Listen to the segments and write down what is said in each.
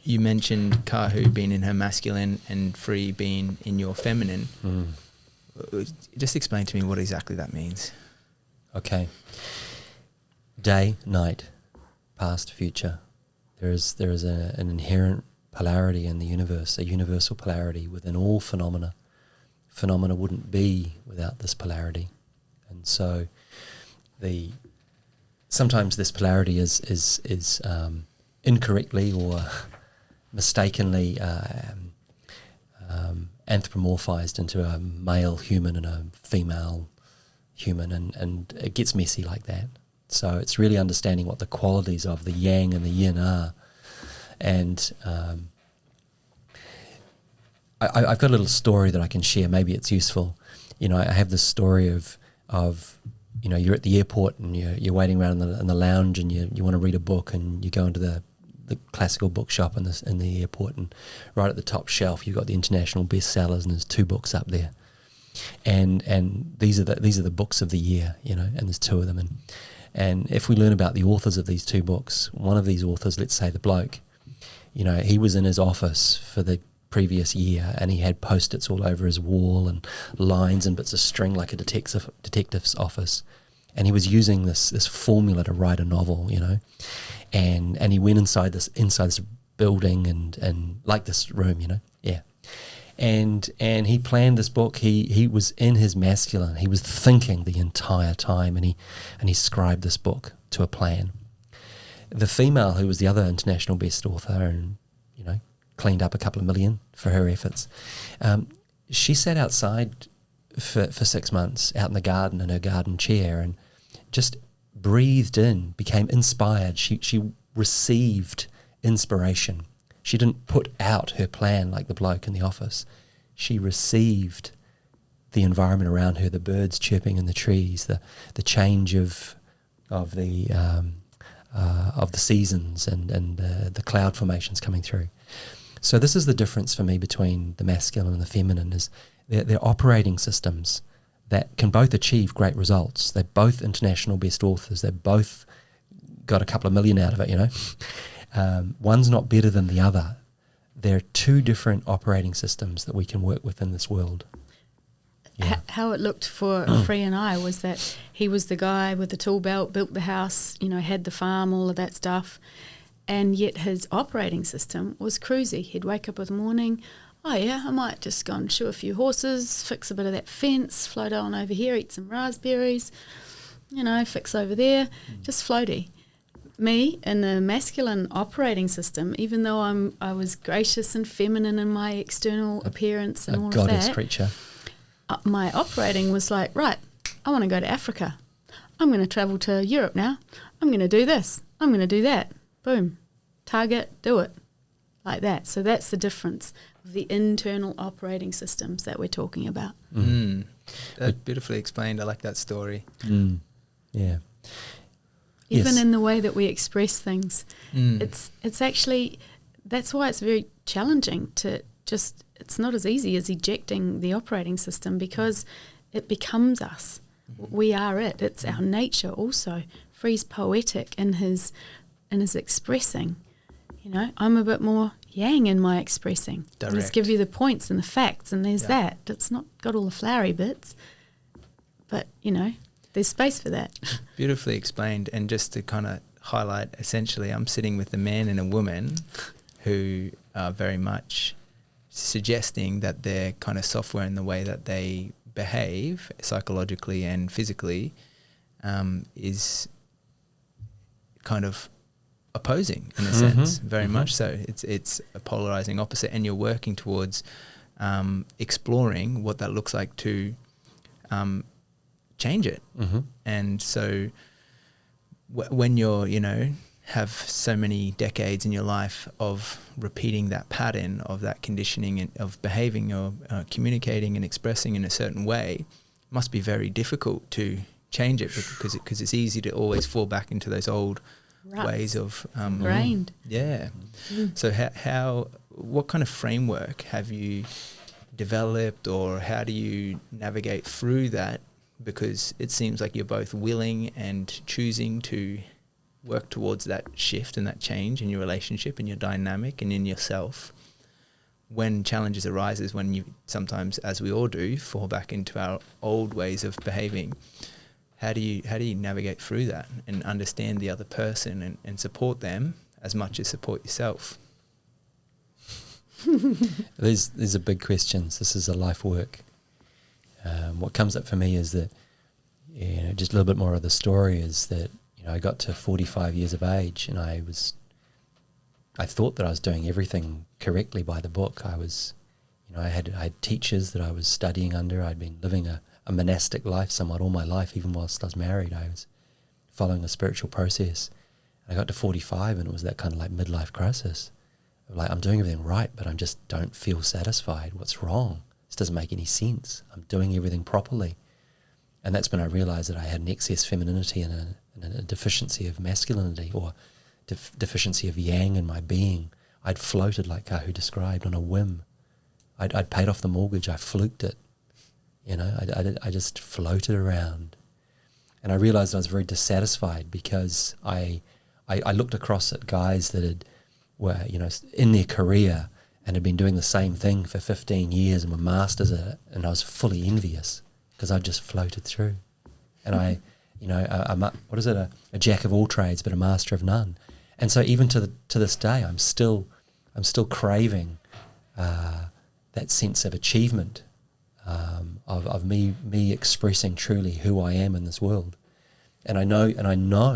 you mentioned Kahu being in her masculine and Free being in your feminine. Just explain to me what exactly that means. Okay. Day, night, past, future. There is an inherent polarity in the universe, a universal polarity within all phenomena. Phenomena wouldn't be without this polarity. And so sometimes this polarity is incorrectly or mistakenly anthropomorphized into a male human and a female human, and it gets messy like that. So it's really understanding what the qualities of the yang and the yin are. And I've got a little story that I can share. Maybe it's useful. You know, I have this story of you know, you're at the airport and you're waiting around in the lounge and you want to read a book, and you go into the classical bookshop in the airport, and right at the top shelf you've got the international bestsellers, and there's 2 books up there, and these are the books of the year, you know, and there's 2 of them, and if we learn about the authors of these 2 books, one of these authors, let's say the bloke, you know, he was in his office for the previous year and he had post-its all over his wall and lines and bits of string like a detective's office, and he was using this formula to write a novel, you know, and he went inside this building and like this room, you know, and he planned this book. He was in his masculine. He was thinking the entire time, and he scribed this book to a plan. The female, who was the other international best author and, you know, cleaned up a couple of million for her efforts, she sat outside for 6 months out in the garden in her garden chair and just breathed in, became inspired. She received inspiration. She didn't put out her plan like the bloke in the office. She received the environment around her, the birds chirping in the trees, the change of the seasons and the cloud formations coming through. So this is the difference for me between the masculine and the feminine, is they're operating systems that can both achieve great results. They're both international best authors. They've both got a couple of million out of it, you know. One's not better than the other. There are 2 different operating systems that we can work with in this world. Yeah. How it looked for Free and I was that he was the guy with the tool belt, built the house, you know, had the farm, all of that stuff, and yet his operating system was cruisy. He'd wake up in the morning, oh yeah, I might just go and shoe a few horses, fix a bit of that fence, float on over here, eat some raspberries, you know, fix over there, just floaty. Me, in the masculine operating system, even though I was gracious and feminine in my external appearance and all of that, a goddess creature, my operating was like, right, I want to go to Africa. I'm going to travel to Europe now. I'm going to do this. I'm going to do that. Boom. Target, do it. Like that. So that's the difference of the internal operating systems that we're talking about. That's beautifully explained. I like that story. Yeah. Even Yes. in the way that we express things. It's actually, that's why it's very challenging to just, it's not as easy as ejecting the operating system, because it becomes us. We are it. It's our nature also. Free's poetic in his expressing. You know, I'm a bit more yang in my expressing. Direct. Just give you the points and the facts, and there's that. It's not got all the flowery bits, but, you know, there's space for that. Beautifully explained. And just to kind of highlight, essentially, I'm sitting with a man and a woman who are very much suggesting that their kind of software and the way that they behave psychologically and physically is kind of opposing in a sense, very much so. It's a polarizing opposite, and you're working towards exploring what that looks like to change it. And so when you're, you know, have so many decades in your life of repeating that pattern of that conditioning and of behaving or communicating and expressing in a certain way, it must be very difficult to change it, because it's easy to always fall back into those old ways of ingrained. So what kind of framework have you developed, or how do you navigate through that? Because it seems like you're both willing and choosing to work towards that shift and that change in your relationship, in your dynamic, and in yourself, when challenges arises, when you sometimes, as we all do, fall back into our old ways of behaving, how do you navigate through that and understand the other person and support them as much as support yourself? These are big questions. This is a life work. What comes up for me is that, just a little bit more of the story is that, I got to 45 years of age and I thought that I was doing everything correctly by the book. I had teachers that I was studying under. I'd been living a monastic life somewhat all my life, even whilst I was married. I was following a spiritual process. I got to 45 and it was that kind of like midlife crisis. Like, I'm doing everything right, but I just don't feel satisfied. What's wrong? This doesn't make any sense. I'm doing everything properly. And that's when I realized that I had an excess femininity and a deficiency of masculinity, or deficiency of yang in my being. I'd floated, like Kahu described, on a whim. I'd paid off the mortgage. I fluked it. I just floated around. And I realized I was very dissatisfied because I looked across at guys that were in their career and had been doing the same thing for 15 years and were masters at it, and I was fully envious because I just floated through. And a jack of all trades but a master of none. And so even to this day, I'm still craving that sense of achievement, of me expressing truly who I am in this world. And I know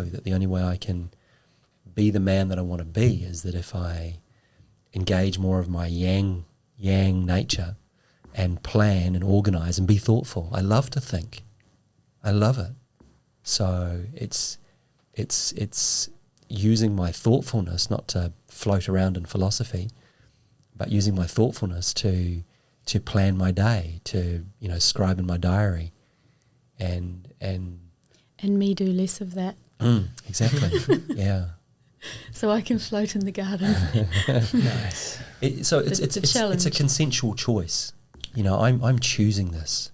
that the only way I can be the man that I want to be is that if I engage more of my yang nature and plan and organize and be thoughtful. I love to think. I love it. So it's using my thoughtfulness not to float around in philosophy, but using my thoughtfulness to plan my day, to scribe in my diary, and me do less of that. Exactly. Yeah. So I can float in the garden. Nice. It's a challenge. It's a consensual choice. I'm choosing this.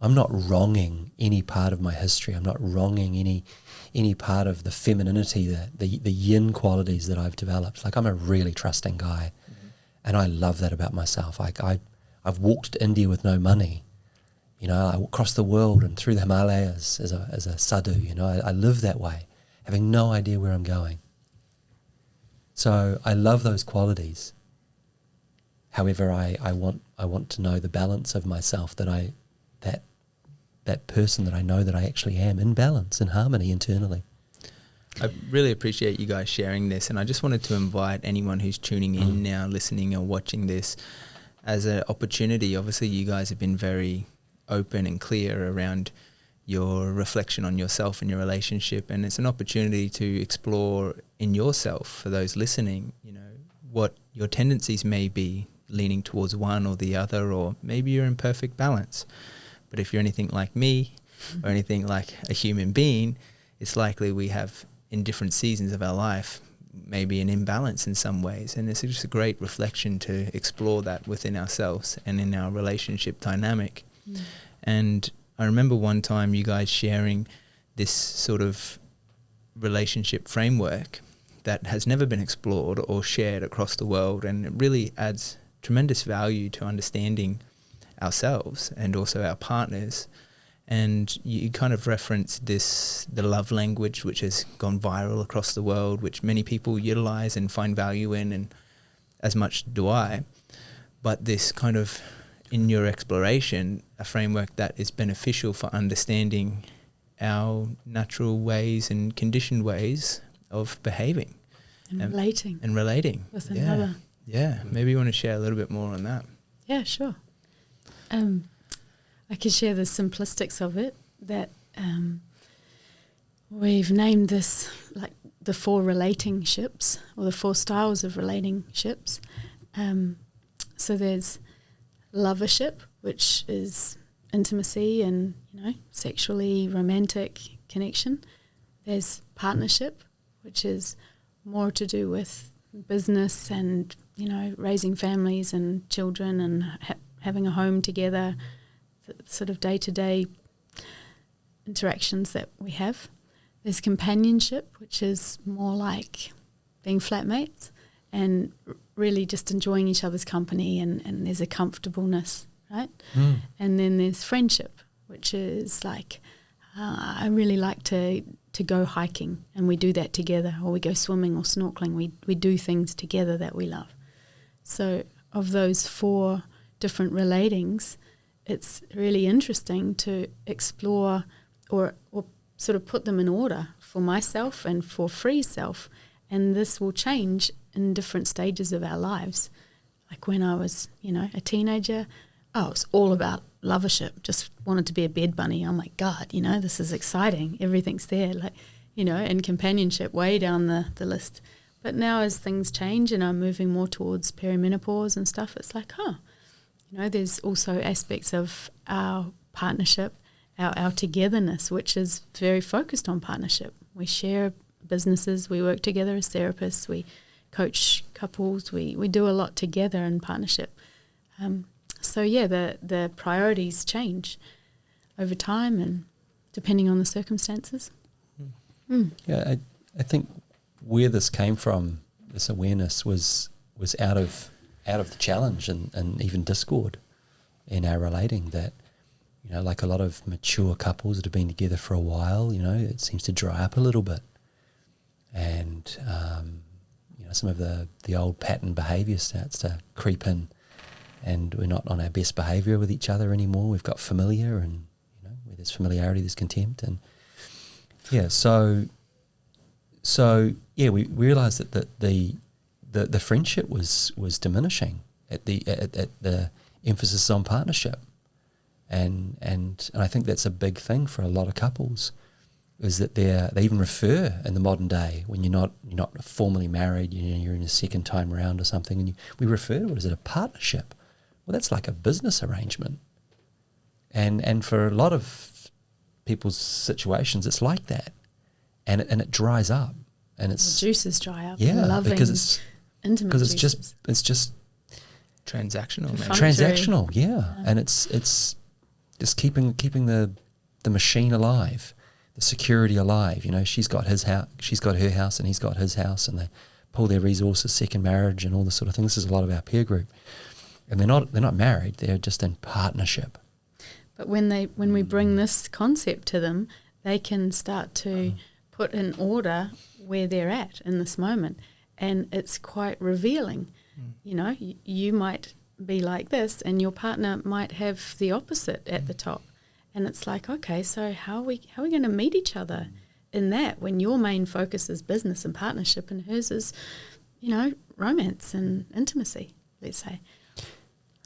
I'm not wronging any part of my history. I'm not wronging any part of the femininity, the yin qualities that I've developed. Like, I'm a really trusting guy, and I love that about myself. Like, I've walked to India with no money. I crossed the world and through the Himalayas as a sadhu. I live that way, having no idea where I'm going. So I love those qualities. However, I want to know the balance of myself, that person that I know that I actually am, in balance, in harmony internally. I really appreciate you guys sharing this, and I just wanted to invite anyone who's tuning in now, listening or watching this, as an opportunity. Obviously, you guys have been very open and clear around your reflection on yourself and your relationship, and it's an opportunity to explore in yourself, for those listening, what your tendencies may be, leaning towards one or the other, or maybe you're in perfect balance. But if you're anything like me or anything like a human being, it's likely we have, in different seasons of our life, maybe an imbalance in some ways. And it's just a great reflection to explore that within ourselves and in our relationship dynamic. And I remember one time you guys sharing this sort of relationship framework that has never been explored or shared across the world, and it really adds tremendous value to understanding ourselves and also our partners. And you kind of referenced the love language, which has gone viral across the world, which many people utilize and find value in, and as much do I. But this kind of, in your exploration, a framework that is beneficial for understanding our natural ways and conditioned ways of behaving. And relating. And relating. With another. Yeah. Maybe you want to share a little bit more on that. Yeah, sure. I could share the simplistics of it, that we've named this like the 4 relating ships, or the 4 styles of relating ships. So there's lovership, which is intimacy and, sexually romantic connection. There's partnership, which is more to do with business and, raising families and children and having a home together, the sort of day-to-day interactions that we have. There's companionship, which is more like being flatmates and really just enjoying each other's company, and there's a comfortableness, right? And then there's friendship, which is like, I really like to go hiking, and we do that together, or we go swimming or snorkeling. We do things together that we love. So of those 4 different relatings, it's really interesting to explore or sort of put them in order for myself and for Free's self, and this will change in different stages of our lives. Like when I was, a teenager, it was all about lovership, just wanted to be a bed bunny. Oh my God, this is exciting. Everything's there, and companionship way down the list. But now as things change and I'm moving more towards perimenopause and stuff, it's like, there's also aspects of our partnership, our togetherness, which is very focused on partnership. We share businesses, we work together as therapists, we coach couples, we do a lot together in partnership. So the priorities change over time and depending on the circumstances. Yeah, I think where this came from, this awareness was out of the challenge and even discord in our relating, that like a lot of mature couples that have been together for a while, it seems to dry up a little bit, and some of the old pattern behaviour starts to creep in, and we're not on our best behaviour with each other anymore. We've got familiar, and where there's familiarity, there's contempt, and so we realised that the friendship was diminishing at the emphasis on partnership, and I think that's a big thing for a lot of couples, is that they even refer in the modern day, when you're not formally married, you're in a second time round or something, and we refer to it as a partnership. Well, that's like a business arrangement, and for a lot of people's situations, it's like that, and it dries up, and it's the juices dry up. Loving, because it's intimate. Because it's just transactional, transactional, and it's just keeping the machine alive, the security alive. She's got his house, she's got her house, and he's got his house, and they pull their resources, second marriage, and all this sort of thing. This is a lot of our peer group, and they're not married; they're just in partnership. But when we bring this concept to them, they can start to put in order where they're at in this moment, and it's quite revealing. You might be like this, and your partner might have the opposite at the top. And it's like, okay, so how are we going to meet each other in that, when your main focus is business and partnership and hers is, romance and intimacy, let's say.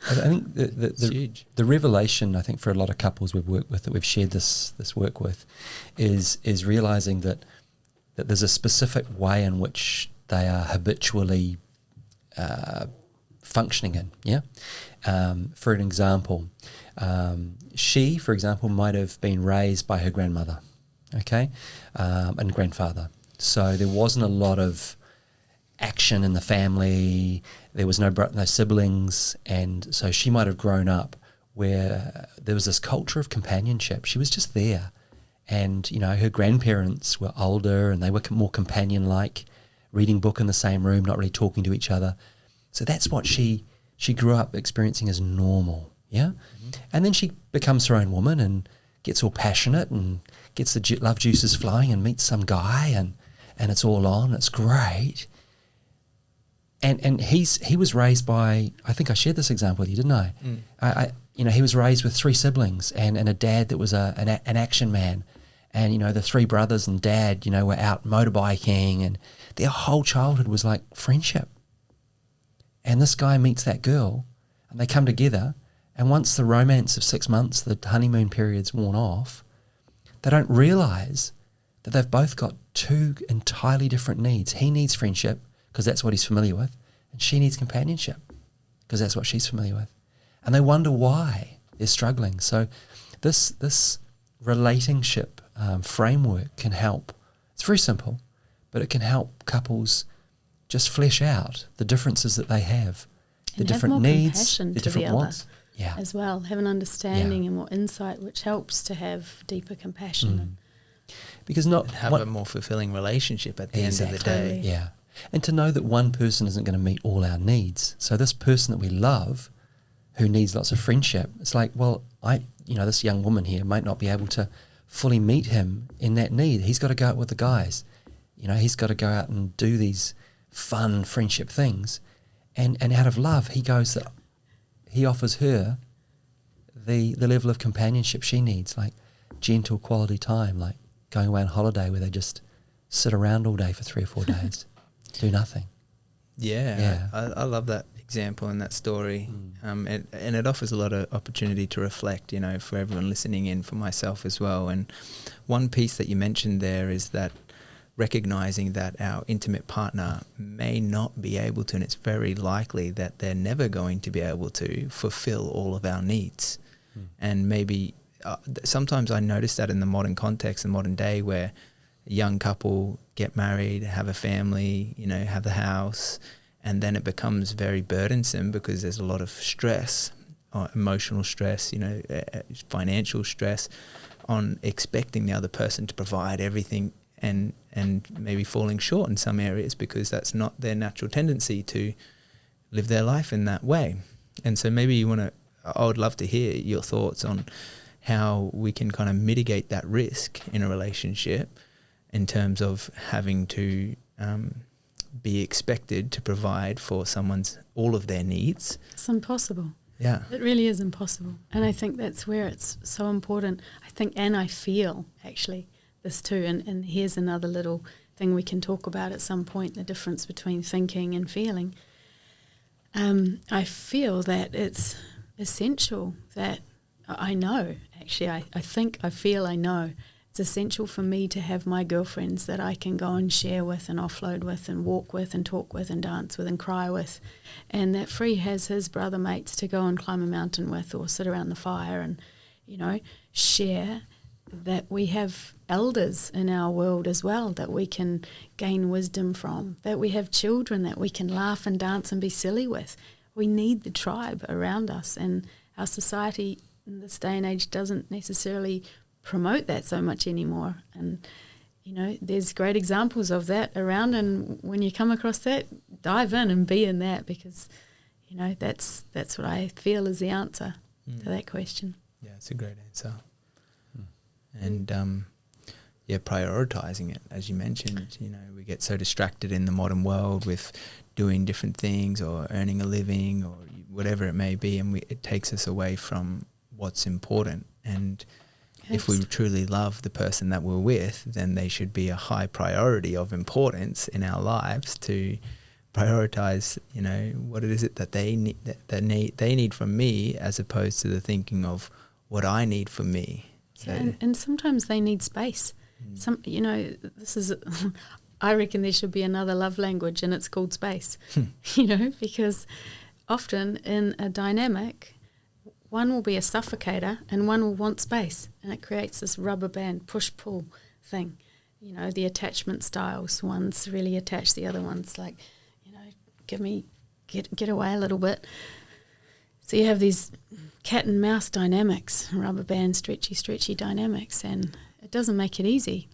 I think the revelation, I think, for a lot of couples we've worked with, that we've shared this work with, is realising that there's a specific way in which they are habitually functioning in. For an example, she, for example, might have been raised by her grandmother, and grandfather. So there wasn't a lot of action in the family. There was no siblings, and so she might have grown up where there was this culture of companionship. She was just there, and her grandparents were older and they were more companion-like, reading book in the same room, not really talking to each other. So that's what she grew up experiencing as normal, And then she becomes her own woman and gets all passionate and gets the love juices flowing and meets some guy, and it's all on. It's great. And he was raised by, I think I shared this example with you, didn't I? He was raised with 3 siblings and a dad that was an action man, and the 3 brothers and dad were out motorbiking, and their whole childhood was like friendship. And this guy meets that girl, and they come together, and once the romance of 6 months, the honeymoon period's worn off, they don't realise that they've both got 2 entirely different needs. He needs friendship because that's what he's familiar with, and she needs companionship because that's what she's familiar with. And they wonder why they're struggling. So this relationship framework can help. It's very simple, but it can help couples just flesh out the differences that they have, the different needs, the different wants. As well, have an understanding and more insight, which helps to have deeper compassion. because not have a more fulfilling relationship at the end of the day. Totally. Yeah. And to know that one person isn't going to meet all our needs. So this person that we love who needs lots of friendship, it's like, well, this young woman here might not be able to fully meet him in that need. He's got to go out with the guys. He's got to go out and do these fun friendship things. And out of love, he offers her the level of companionship she needs, like gentle quality time, like going away on holiday where they just sit around all day for 3 or 4 days, do nothing. Yeah. I love that example and that story. And it offers a lot of opportunity to reflect, for everyone listening in, for myself as well. And one piece that you mentioned there is that recognizing that our intimate partner may not be able to, and it's very likely that they're never going to be able to fulfill all of our needs. And maybe sometimes I notice that in the modern context, the modern day, where a young couple get married, have a family, have the house, and then it becomes very burdensome because there's a lot of stress, emotional stress, financial stress on expecting the other person to provide everything, and maybe falling short in some areas because that's not their natural tendency to live their life in that way. And so maybe I would love to hear your thoughts on how we can kind of mitigate that risk in a relationship in terms of having to be expected to provide for someone's all of their needs. It's impossible. Yeah. It really is impossible. And I think that's where it's so important. I feel actually this too, and here's another little thing we can talk about at some point, the difference between thinking and feeling. I feel that it's essential that I know, actually, I know it's essential for me to have my girlfriends that I can go and share with and offload with and walk with and talk with and dance with and cry with, and that Free has his brother mates to go and climb a mountain with or sit around the fire and, share, that we have elders in our world as well that we can gain wisdom from, that we have children that we can laugh and dance and be silly with. We need the tribe around us, and our society in this day and age doesn't necessarily promote that so much anymore. And, there's great examples of that around, and when you come across that, dive in and be in that, because, that's what I feel is the answer to that question. Yeah, it's a great answer. And prioritizing it, as you mentioned, we get so distracted in the modern world with doing different things or earning a living or whatever it may be, and it takes us away from what's important. And if we truly love the person that we're with, then they should be a high priority of importance in our lives to prioritize, what it is that they need from me, as opposed to the thinking of what I need from me. So, and sometimes they need space. I reckon there should be another love language, and it's called space. Because often in a dynamic, one will be a suffocator and one will want space, and it creates this rubber band push-pull thing. The attachment styles. One's really attached, the other one's like, get away a little bit. So you have these cat and mouse dynamics, rubber band, stretchy dynamics, and it doesn't make it easy.